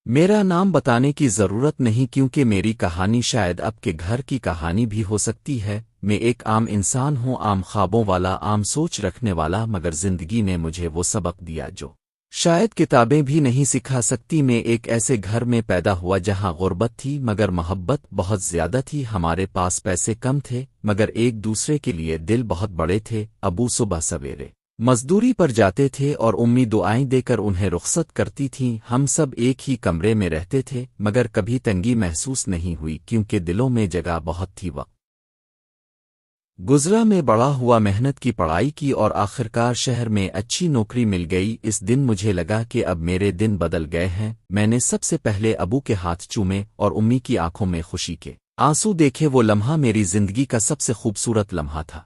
میرا نام بتانے کی ضرورت نہیں کیونکہ میری کہانی شاید اب کے گھر کی کہانی بھی ہو سکتی ہے۔ میں ایک عام انسان ہوں، عام خوابوں والا، عام سوچ رکھنے والا، مگر زندگی نے مجھے وہ سبق دیا جو شاید کتابیں بھی نہیں سکھا سکتی۔ میں ایک ایسے گھر میں پیدا ہوا جہاں غربت تھی مگر محبت بہت زیادہ تھی۔ ہمارے پاس پیسے کم تھے مگر ایک دوسرے کے لیے دل بہت بڑے تھے۔ ابو صبح سویرے مزدوری پر جاتے تھے اور امی دعائیں دے کر انہیں رخصت کرتی تھیں۔ ہم سب ایک ہی کمرے میں رہتے تھے مگر کبھی تنگی محسوس نہیں ہوئی کیونکہ دلوں میں جگہ بہت تھی۔ وقت گزرا، میں بڑا ہوا، محنت کی، پڑھائی کی اور آخرکار شہر میں اچھی نوکری مل گئی۔ اس دن مجھے لگا کہ اب میرے دن بدل گئے ہیں۔ میں نے سب سے پہلے ابو کے ہاتھ چومے اور امی کی آنکھوں میں خوشی کے آنسو دیکھے۔ وہ لمحہ میری زندگی کا سب سے خوبصورت لمحہ تھا۔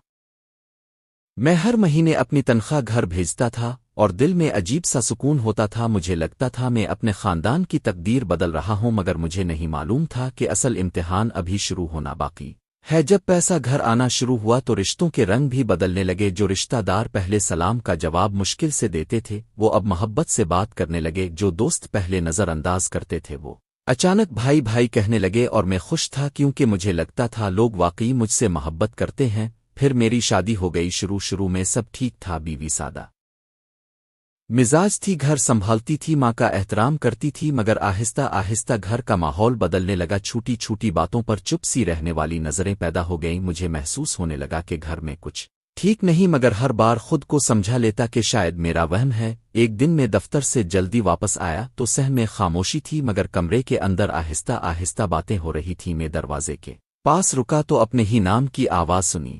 میں ہر مہینے اپنی تنخواہ گھر بھیجتا تھا اور دل میں عجیب سا سکون ہوتا تھا۔ مجھے لگتا تھا میں اپنے خاندان کی تقدیر بدل رہا ہوں، مگر مجھے نہیں معلوم تھا کہ اصل امتحان ابھی شروع ہونا باقی ہے۔ جب پیسہ گھر آنا شروع ہوا تو رشتوں کے رنگ بھی بدلنے لگے۔ جو رشتہ دار پہلے سلام کا جواب مشکل سے دیتے تھے وہ اب محبت سے بات کرنے لگے۔ جو دوست پہلے نظر انداز کرتے تھے وہ اچانک بھائی بھائی کہنے لگے، اور میں خوش تھا کیونکہ مجھے لگتا تھا لوگ واقعی مجھ سے محبت کرتے ہیں۔ پھر میری شادی ہو گئی۔ شروع میں سب ٹھیک تھا، بیوی سادہ مزاج تھی، گھر سنبھالتی تھی، ماں کا احترام کرتی تھی، مگر آہستہ آہستہ گھر کا ماحول بدلنے لگا۔ چھوٹی چھوٹی باتوں پر چپ سی رہنے والی نظریں پیدا ہو گئیں۔ مجھے محسوس ہونے لگا کہ گھر میں کچھ ٹھیک نہیں، مگر ہر بار خود کو سمجھا لیتا کہ شاید میرا وہم ہے۔ ایک دن میں دفتر سے جلدی واپس آیا تو صحن میں خاموشی تھی مگر کمرے کے اندر آہستہ آہستہ باتیں ہو رہی تھیں۔ میں دروازے کے پاس رکا تو اپنے ہی نام کی آواز سنی۔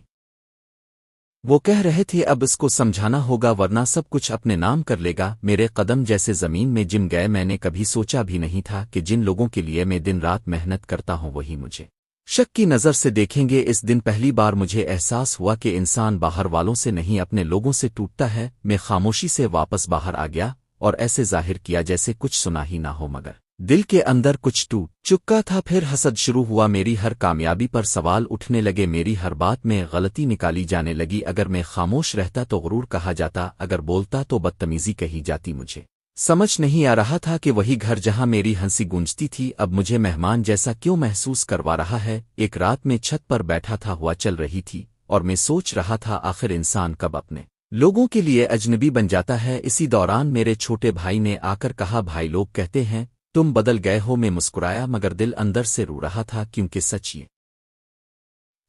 وہ کہہ رہے تھے اب اس کو سمجھانا ہوگا ورنہ سب کچھ اپنے نام کر لے گا۔ میرے قدم جیسے زمین میں جم گئے۔ میں نے کبھی سوچا بھی نہیں تھا کہ جن لوگوں کے لیے میں دن رات محنت کرتا ہوں وہی مجھے شک کی نظر سے دیکھیں گے۔ اس دن پہلی بار مجھے احساس ہوا کہ انسان باہر والوں سے نہیں اپنے لوگوں سے ٹوٹتا ہے۔ میں خاموشی سے واپس باہر آ گیا اور ایسے ظاہر کیا جیسے کچھ سنا ہی نہ ہو، مگر دل کے اندر کچھ ٹوٹ چکا تھا۔ پھر حسد شروع ہوا، میری ہر کامیابی پر سوال اٹھنے لگے، میری ہر بات میں غلطی نکالی جانے لگی۔ اگر میں خاموش رہتا تو غرور کہا جاتا، اگر بولتا تو بدتمیزی کہی جاتی۔ مجھے سمجھ نہیں آ رہا تھا کہ وہی گھر جہاں میری ہنسی گونجتی تھی اب مجھے مہمان جیسا کیوں محسوس کروا رہا ہے۔ ایک رات میں چھت پر بیٹھا تھا، ہوا چل رہی تھی اور میں سوچ رہا تھا آخر انسان کب اپنے لوگوں کے لیے اجنبی بن جاتا ہے۔ اسی دوران میرے چھوٹے بھائی نے آ کر کہا، بھائی لوگ کہتے ہیں تم بدل گئے ہو۔ میں مسکرایا مگر دل اندر سے رو رہا تھا کیونکہ سچ یہ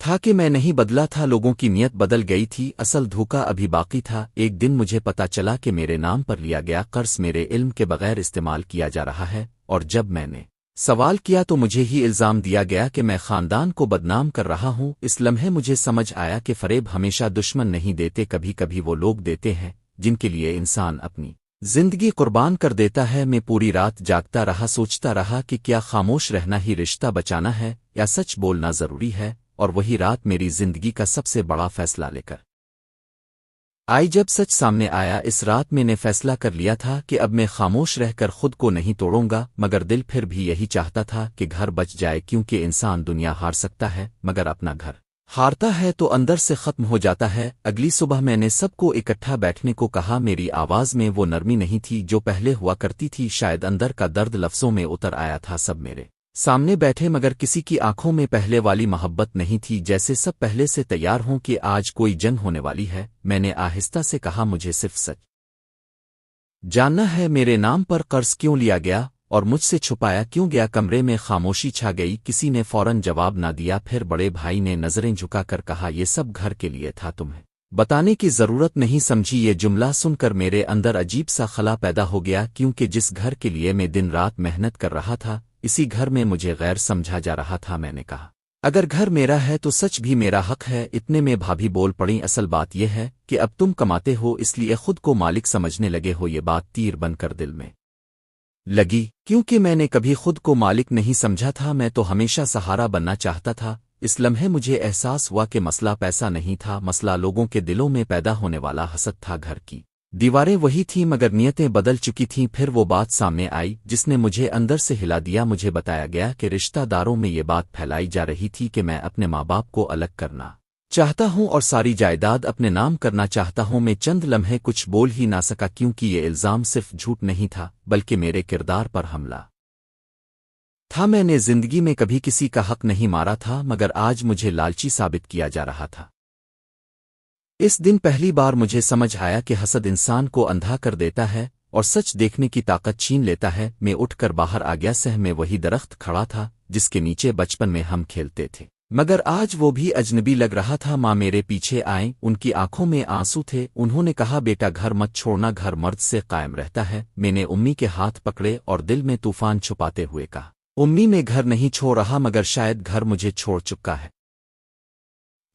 تھا کہ میں نہیں بدلا تھا، لوگوں کی نیت بدل گئی تھی، اصل دھوکہ ابھی باقی تھا۔ ایک دن مجھے پتا چلا کہ میرے نام پر لیا گیا قرض میرے علم کے بغیر استعمال کیا جا رہا ہے، اور جب میں نے سوال کیا تو مجھے ہی الزام دیا گیا کہ میں خاندان کو بدنام کر رہا ہوں۔ اس لمحے مجھے سمجھ آیا کہ فریب ہمیشہ دشمن نہیں دیتے، کبھی کبھی وہ لوگ دیتے ہیں جن کے لیے انسان اپنی زندگی قربان کر دیتا ہے۔ میں پوری رات جاگتا رہا، سوچتا رہا کہ کیا خاموش رہنا ہی رشتہ بچانا ہے یا سچ بولنا ضروری ہے، اور وہی رات میری زندگی کا سب سے بڑا فیصلہ لے کر آئی۔ جب سچ سامنے آیا اس رات میں نے فیصلہ کر لیا تھا کہ اب میں خاموش رہ کر خود کو نہیں توڑوں گا، مگر دل پھر بھی یہی چاہتا تھا کہ گھر بچ جائے، کیونکہ انسان دنیا ہار سکتا ہے مگر اپنا گھر ہارتا ہے تو اندر سے ختم ہو جاتا ہے۔ اگلی صبح میں نے سب کو اکٹھا بیٹھنے کو کہا۔ میری آواز میں وہ نرمی نہیں تھی جو پہلے ہوا کرتی تھی، شاید اندر کا درد لفظوں میں اتر آیا تھا۔ سب میرے سامنے بیٹھے مگر کسی کی آنکھوں میں پہلے والی محبت نہیں تھی، جیسے سب پہلے سے تیار ہوں کہ آج کوئی جنگ ہونے والی ہے۔ میں نے آہستہ سے کہا، مجھے صرف سچ جاننا ہے، میرے نام پر قرض کیوں لیا گیا اور مجھ سے چھپایا کیوں گیا؟ کمرے میں خاموشی چھا گئی، کسی نے فوراً جواب نہ دیا۔ پھر بڑے بھائی نے نظریں جھکا کر کہا، یہ سب گھر کے لیے تھا، تمہیں بتانے کی ضرورت نہیں سمجھی۔ یہ جملہ سن کر میرے اندر عجیب سا خلا پیدا ہو گیا، کیونکہ جس گھر کے لیے میں دن رات محنت کر رہا تھا اسی گھر میں مجھے غیر سمجھا جا رہا تھا۔ میں نے کہا، اگر گھر میرا ہے تو سچ بھی میرا حق ہے۔ اتنے میں بھابھی بول پڑیں، اصل بات یہ ہے کہ اب تم کماتے ہو اس لیے خود کو مالک سمجھنے لگے ہو۔ یہ بات تیر بن کر دل میں لگی، کیونکہ میں نے کبھی خود کو مالک نہیں سمجھا تھا، میں تو ہمیشہ سہارا بننا چاہتا تھا۔ اس لمحے مجھے احساس ہوا کہ مسئلہ پیسہ نہیں تھا، مسئلہ لوگوں کے دلوں میں پیدا ہونے والا حسد تھا۔ گھر کی دیواریں وہی تھیں مگر نیتیں بدل چکی تھیں۔ پھر وہ بات سامنے آئی جس نے مجھے اندر سے ہلا دیا۔ مجھے بتایا گیا کہ رشتہ داروں میں یہ بات پھیلائی جا رہی تھی کہ میں اپنے ماں باپ کو الگ کرنا چاہتا ہوں اور ساری جائیداد اپنے نام کرنا چاہتا ہوں۔ میں چند لمحے کچھ بول ہی نہ سکا کیونکہ یہ الزام صرف جھوٹ نہیں تھا بلکہ میرے کردار پر حملہ تھا میں نے زندگی میں کبھی کسی کا حق نہیں مارا تھا مگر آج مجھے لالچی ثابت کیا جا رہا تھا۔ اس دن پہلی بار مجھے سمجھ آیا کہ حسد انسان کو اندھا کر دیتا ہے اور سچ دیکھنے کی طاقت چھین لیتا ہے۔ میں اٹھ کر باہر آ گیا۔ سہ میں وہی درخت کھڑا تھا جس کے نیچے بچپن میں ہم کھیلتے تھے، مگر آج وہ بھی اجنبی لگ رہا تھا۔ ماں میرے پیچھے آئیں، ان کی آنکھوں میں آنسو تھے۔ انہوں نے کہا بیٹا گھر مت چھوڑنا، گھر مرد سے قائم رہتا ہے۔ میں نے امی کے ہاتھ پکڑے اور دل میں طوفان چھپاتے ہوئے کہا امی میں گھر نہیں چھوڑ رہا مگر شاید گھر مجھے چھوڑ چکا ہے۔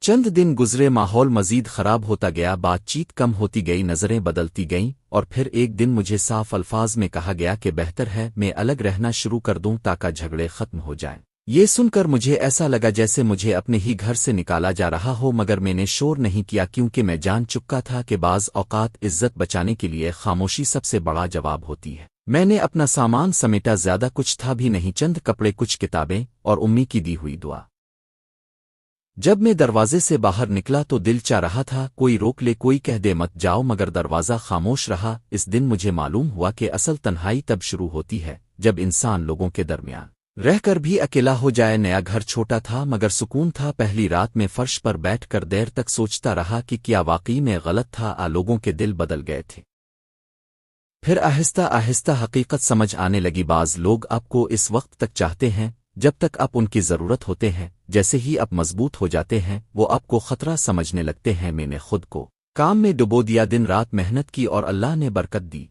چند دن گزرے، ماحول مزید خراب ہوتا گیا، بات چیت کم ہوتی گئی، نظریں بدلتی گئیں، اور پھر ایک دن مجھے صاف الفاظ میں کہا گیا کہ بہتر ہے میں الگ رہنا شروع کر دوں تاکہ جھگڑے ختم ہو جائیں۔ یہ سن کر مجھے ایسا لگا جیسے مجھے اپنے ہی گھر سے نکالا جا رہا ہو، مگر میں نے شور نہیں کیا کیونکہ میں جان چکا تھا کہ بعض اوقات عزت بچانے کے لیے خاموشی سب سے بڑا جواب ہوتی ہے۔ میں نے اپنا سامان سمیٹا، زیادہ کچھ تھا بھی نہیں، چند کپڑے، کچھ کتابیں اور امی کی دی ہوئی دعا۔ جب میں دروازے سے باہر نکلا تو دل چاہ رہا تھا کوئی روک لے، کوئی کہہ دے مت جاؤ، مگر دروازہ خاموش رہا۔ اس دن مجھے معلوم ہوا کہ اصل تنہائی تب شروع ہوتی ہے جب انسان لوگوں کے درمیان رہ کر بھی اکیلا ہو جائے۔ نیا گھر چھوٹا تھا مگر سکون تھا۔ پہلی رات میں فرش پر بیٹھ کر دیر تک سوچتا رہا کہ کیا واقعی میں غلط تھا۔ لوگوں کے دل بدل گئے تھے۔ پھر آہستہ آہستہ حقیقت سمجھ آنے لگی۔ بعض لوگ آپ کو اس وقت تک چاہتے ہیں جب تک آپ ان کی ضرورت ہوتے ہیں، جیسے ہی آپ مضبوط ہو جاتے ہیں وہ آپ کو خطرہ سمجھنے لگتے ہیں۔ میں نے خود کو کام میں ڈبو دیا، دن رات محنت کی اور اللہ نے برکت دی،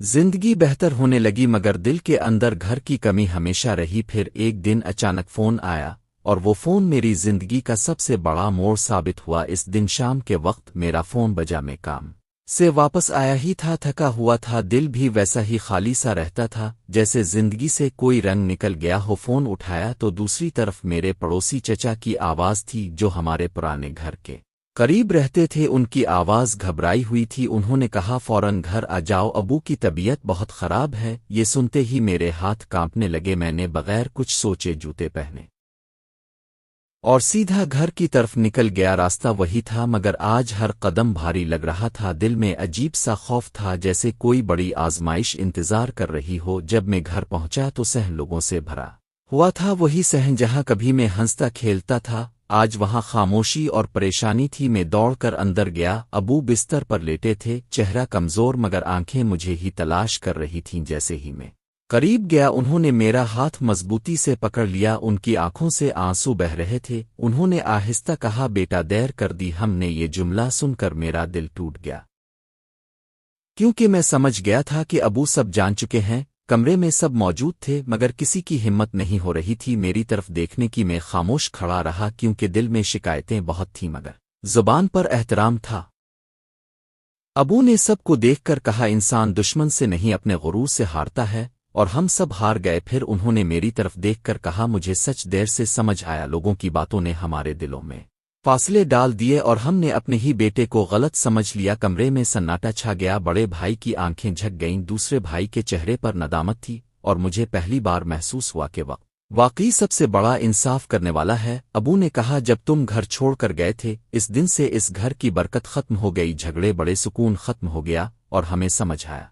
زندگی بہتر ہونے لگی، مگر دل کے اندر گھر کی کمی ہمیشہ رہی۔ پھر ایک دن اچانک فون آیا اور وہ فون میری زندگی کا سب سے بڑا موڑ ثابت ہوا۔ اس دن شام کے وقت میرا فون بجا، میں کام سے واپس آیا ہی تھا، تھکا ہوا تھا، دل بھی ویسا ہی خالی سا رہتا تھا جیسے زندگی سے کوئی رنگ نکل گیا ہو۔ فون اٹھایا تو دوسری طرف میرے پڑوسی چچا کی آواز تھی جو ہمارے پرانے گھر کے قریب رہتے تھے۔ ان کی آواز گھبرائی ہوئی تھی۔ انہوں نے کہا فوراً گھر آ جاؤ، ابو کی طبیعت بہت خراب ہے۔ یہ سنتے ہی میرے ہاتھ کانپنے لگے۔ میں نے بغیر کچھ سوچے جوتے پہنے اور سیدھا گھر کی طرف نکل گیا۔ راستہ وہی تھا مگر آج ہر قدم بھاری لگ رہا تھا۔ دل میں عجیب سا خوف تھا جیسے کوئی بڑی آزمائش انتظار کر رہی ہو۔ جب میں گھر پہنچا تو صحن لوگوں سے بھرا ہوا تھا، وہی صحن جہاں کبھی میں ہنستا کھیلتا تھا، آج وہاں خاموشی اور پریشانی تھی۔ میں دوڑ کر اندر گیا، ابو بستر پر لیٹے تھے، چہرہ کمزور مگر آنکھیں مجھے ہی تلاش کر رہی تھیں۔ جیسے ہی میں قریب گیا انہوں نے میرا ہاتھ مضبوطی سے پکڑ لیا، ان کی آنکھوں سے آنسو بہ رہے تھے۔ انہوں نے آہستہ کہا بیٹا دیر کر دی ہم نے۔ یہ جملہ سن کر میرا دل ٹوٹ گیا کیونکہ میں سمجھ گیا تھا کہ ابو سب جان چکے ہیں۔ کمرے میں سب موجود تھے مگر کسی کی ہمت نہیں ہو رہی تھی میری طرف دیکھنے کی۔ میں خاموش کھڑا رہا کیونکہ دل میں شکایتیں بہت تھیں مگر زبان پر احترام تھا۔ ابو نے سب کو دیکھ کر کہا انسان دشمن سے نہیں اپنے غرور سے ہارتا ہے، اور ہم سب ہار گئے۔ پھر انہوں نے میری طرف دیکھ کر کہا مجھے سچ دیر سے سمجھ آیا، لوگوں کی باتوں نے ہمارے دلوں میں فاصلے ڈال دیے اور ہم نے اپنے ہی بیٹے کو غلط سمجھ لیا۔ کمرے میں سناٹا چھا گیا، بڑے بھائی کی آنکھیں جھک گئیں، دوسرے بھائی کے چہرے پر ندامت تھی، اور مجھے پہلی بار محسوس ہوا کہ وقت واقعی سب سے بڑا انصاف کرنے والا ہے۔ ابو نے کہا جب تم گھر چھوڑ کر گئے تھے اس دن سے اس گھر کی برکت ختم ہو گئی، جھگڑے بڑے، سکون ختم ہو گیا، اور ہمیں سمجھ آیا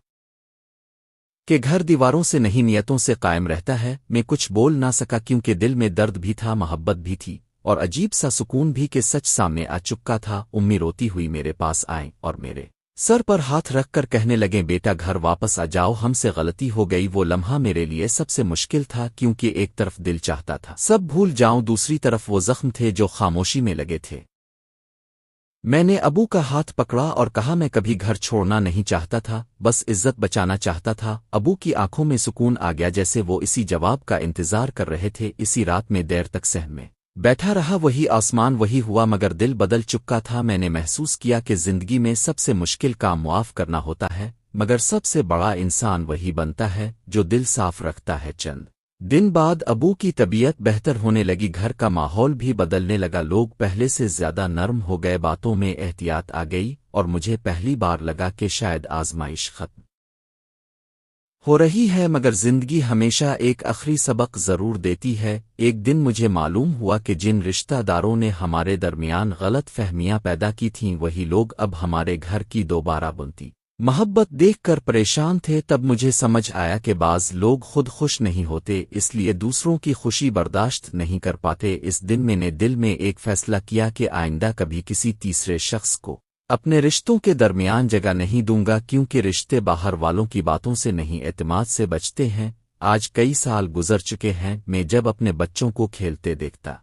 کہ گھر دیواروں سے نہیں نیتوں سے قائم رہتا ہے۔ میں کچھ بول نہ سکا کیونکہ دل میں درد بھی تھا، محبت بھی تھی، اور عجیب سا سکون بھی کہ سچ سامنے آ چکا تھا۔ امی روتی ہوئی میرے پاس آئیں اور میرے سر پر ہاتھ رکھ کر کہنے لگیں بیٹا گھر واپس آ جاؤ، ہم سے غلطی ہو گئی۔ وہ لمحہ میرے لیے سب سے مشکل تھا کیونکہ ایک طرف دل چاہتا تھا سب بھول جاؤں، دوسری طرف وہ زخم تھے جو خاموشی میں لگے تھے۔ میں نے ابو کا ہاتھ پکڑا اور کہا میں کبھی گھر چھوڑنا نہیں چاہتا تھا، بس عزت بچانا چاہتا تھا۔ ابو کی آنکھوں میں سکون آ گیا جیسے وہ اسی جواب کا انتظار کر رہے تھے۔ اسی رات میں دیر تک صحن میں بیٹھا رہا، وہی آسمان وہی ہوا مگر دل بدل چکا تھا۔ میں نے محسوس کیا کہ زندگی میں سب سے مشکل کام معاف کرنا ہوتا ہے، مگر سب سے بڑا انسان وہی بنتا ہے جو دل صاف رکھتا ہے۔ چند دن بعد ابو کی طبیعت بہتر ہونے لگی، گھر کا ماحول بھی بدلنے لگا، لوگ پہلے سے زیادہ نرم ہو گئے، باتوں میں احتیاط آ گئی، اور مجھے پہلی بار لگا کہ شاید آزمائش ختم ہو رہی ہے مگر زندگی ہمیشہ ایک آخری سبق ضرور دیتی ہے۔ ایک دن مجھے معلوم ہوا کہ جن رشتہ داروں نے ہمارے درمیان غلط فہمیاں پیدا کی تھیں وہی لوگ اب ہمارے گھر کی دوبارہ بنتی محبت دیکھ کر پریشان تھے، تب مجھے سمجھ آیا کہ بعض لوگ خود خوش نہیں ہوتے، اس لیے دوسروں کی خوشی برداشت نہیں کر پاتے۔ اس دن میں نے دل میں ایک فیصلہ کیا کہ آئندہ کبھی کسی تیسرے شخص کو اپنے رشتوں کے درمیان جگہ نہیں دوں گا، کیونکہ رشتے باہر والوں کی باتوں سے نہیں اعتماد سے بچتے ہیں۔ آج کئی سال گزر چکے ہیں، میں جب اپنے بچوں کو کھیلتے دیکھتا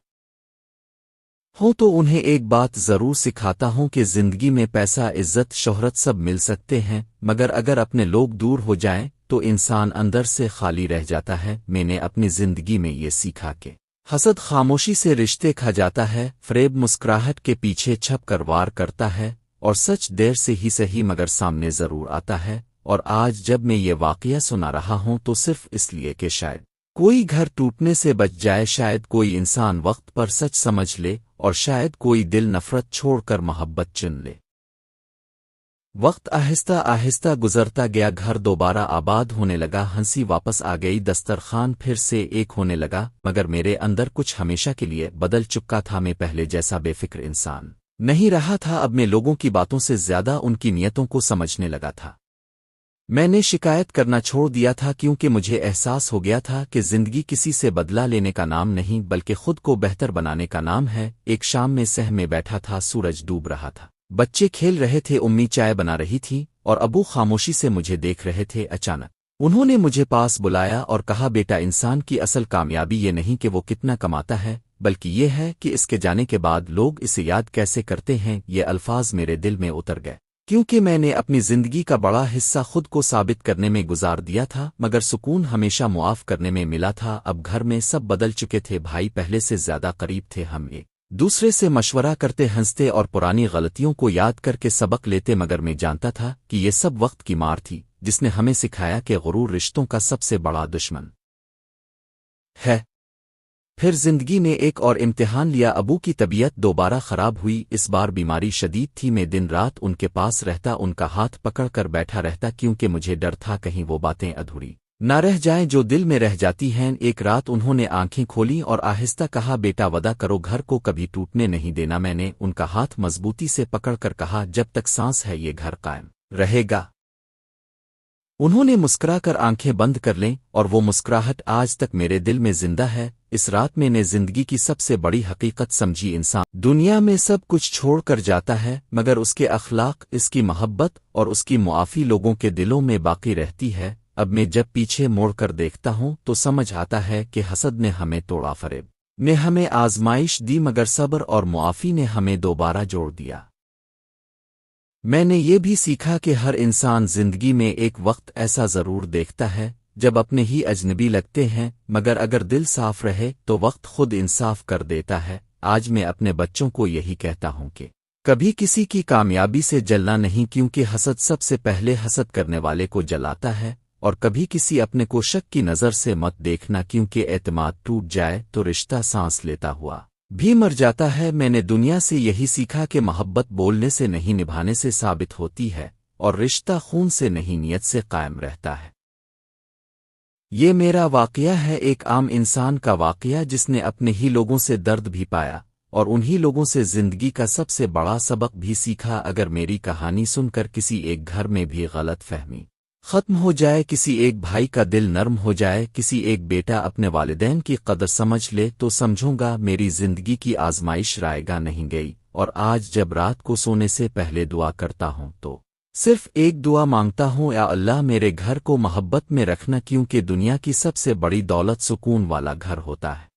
ہوں تو انہیں ایک بات ضرور سکھاتا ہوں کہ زندگی میں پیسہ، عزت، شہرت سب مل سکتے ہیں، مگر اگر اپنے لوگ دور ہو جائیں تو انسان اندر سے خالی رہ جاتا ہے۔ میں نے اپنی زندگی میں یہ سیکھا کہ حسد خاموشی سے رشتے کھا جاتا ہے، فریب مسکراہٹ کے پیچھے چھپ کر وار کرتا ہے، اور سچ دیر سے ہی صحیح مگر سامنے ضرور آتا ہے۔ اور آج جب میں یہ واقعہ سنا رہا ہوں تو صرف اس لیے کہ شاید کوئی گھر ٹوٹنے سے بچ جائے، شاید کوئی انسان وقت پر سچ سمجھ لے، اور شاید کوئی دل نفرت چھوڑ کر محبت چن لے۔ وقت آہستہ آہستہ گزرتا گیا، گھر دوبارہ آباد ہونے لگا، ہنسی واپس آ گئی، دسترخوان پھر سے ایک ہونے لگا، مگر میرے اندر کچھ ہمیشہ کے لیے بدل چکا تھا۔ میں پہلے جیسا بے فکر انسان نہیں رہا تھا، اب میں لوگوں کی باتوں سے زیادہ ان کی نیتوں کو سمجھنے لگا تھا۔ میں نے شکایت کرنا چھوڑ دیا تھا، کیونکہ مجھے احساس ہو گیا تھا کہ زندگی کسی سے بدلہ لینے کا نام نہیں بلکہ خود کو بہتر بنانے کا نام ہے۔ ایک شام میں صحن میں بیٹھا تھا، سورج ڈوب رہا تھا، بچے کھیل رہے تھے، امی چائے بنا رہی تھی، اور ابو خاموشی سے مجھے دیکھ رہے تھے۔ اچانک انہوں نے مجھے پاس بلایا اور کہا، بیٹا، انسان کی اصل کامیابی یہ نہیں کہ وہ کتنا کماتا ہے، بلکہ یہ ہے کہ اس کے جانے کے بعد لوگ اسے یاد کیسے کرتے ہیں۔ یہ الفاظ میرے دل میں اتر گئے، کیونکہ میں نے اپنی زندگی کا بڑا حصہ خود کو ثابت کرنے میں گزار دیا تھا، مگر سکون ہمیشہ معاف کرنے میں ملا تھا۔ اب گھر میں سب بدل چکے تھے، بھائی پہلے سے زیادہ قریب تھے، ہم ایک دوسرے سے مشورہ کرتے، ہنستے اور پرانی غلطیوں کو یاد کر کے سبق لیتے، مگر میں جانتا تھا کہ یہ سب وقت کی مار تھی، جس نے ہمیں سکھایا کہ غرور رشتوں کا سب سے بڑا دشمن ہے۔ پھر زندگی نے ایک اور امتحان لیا، ابو کی طبیعت دوبارہ خراب ہوئی، اس بار بیماری شدید تھی۔ میں دن رات ان کے پاس رہتا، ان کا ہاتھ پکڑ کر بیٹھا رہتا، کیونکہ مجھے ڈر تھا کہیں وہ باتیں ادھوری نہ رہ جائیں جو دل میں رہ جاتی ہیں۔ ایک رات انہوں نے آنکھیں کھولی اور آہستہ کہا، بیٹا، وعدہ کرو گھر کو کبھی ٹوٹنے نہیں دینا۔ میں نے ان کا ہاتھ مضبوطی سے پکڑ کر کہا، جب تک سانس ہے یہ گھر قائم رہے گا۔ انہوں نے مسکرا کر آنکھیں بند کر لیں، اور وہ مسکراہٹ آج تک میرے دل میں زندہ ہے۔ اس رات میں نے زندگی کی سب سے بڑی حقیقت سمجھی، انسان دنیا میں سب کچھ چھوڑ کر جاتا ہے، مگر اس کے اخلاق، اس کی محبت اور اس کی معافی لوگوں کے دلوں میں باقی رہتی ہے۔ اب میں جب پیچھے موڑ کر دیکھتا ہوں تو سمجھ آتا ہے کہ حسد نے ہمیں توڑا، فریب نے ہمیں آزمائش دی، مگر صبر اور معافی نے ہمیں دوبارہ جوڑ دیا۔ میں نے یہ بھی سیکھا کہ ہر انسان زندگی میں ایک وقت ایسا ضرور دیکھتا ہے جب اپنے ہی اجنبی لگتے ہیں، مگر اگر دل صاف رہے تو وقت خود انصاف کر دیتا ہے۔ آج میں اپنے بچوں کو یہی کہتا ہوں کہ کبھی کسی کی کامیابی سے جلنا نہیں، کیونکہ حسد سب سے پہلے حسد کرنے والے کو جلاتا ہے، اور کبھی کسی اپنے کو شک کی نظر سے مت دیکھنا، کیونکہ اعتماد ٹوٹ جائے تو رشتہ سانس لیتا ہوا بھی مر جاتا ہے۔ میں نے دنیا سے یہی سیکھا کہ محبت بولنے سے نہیں، نبھانے سے ثابت ہوتی ہے، اور رشتہ خون سے نہیں، نیت سے قائم رہتا ہے۔ یہ میرا واقعہ ہے، ایک عام انسان کا واقعہ جس نے اپنے ہی لوگوں سے درد بھی پایا، اور انہی لوگوں سے زندگی کا سب سے بڑا سبق بھی سیکھا۔ اگر میری کہانی سن کر کسی ایک گھر میں بھی غلط فہمی ختم ہو جائے، کسی ایک بھائی کا دل نرم ہو جائے، کسی ایک بیٹا اپنے والدین کی قدر سمجھ لے، تو سمجھوں گا میری زندگی کی آزمائش رائے گا نہیں گئی۔ اور آج جب رات کو سونے سے پہلے دعا کرتا ہوں تو صرف ایک دعا مانگتا ہوں، یا اللہ میرے گھر کو محبت میں رکھنا، کیونکہ دنیا کی سب سے بڑی دولت سکون والا گھر ہوتا ہے۔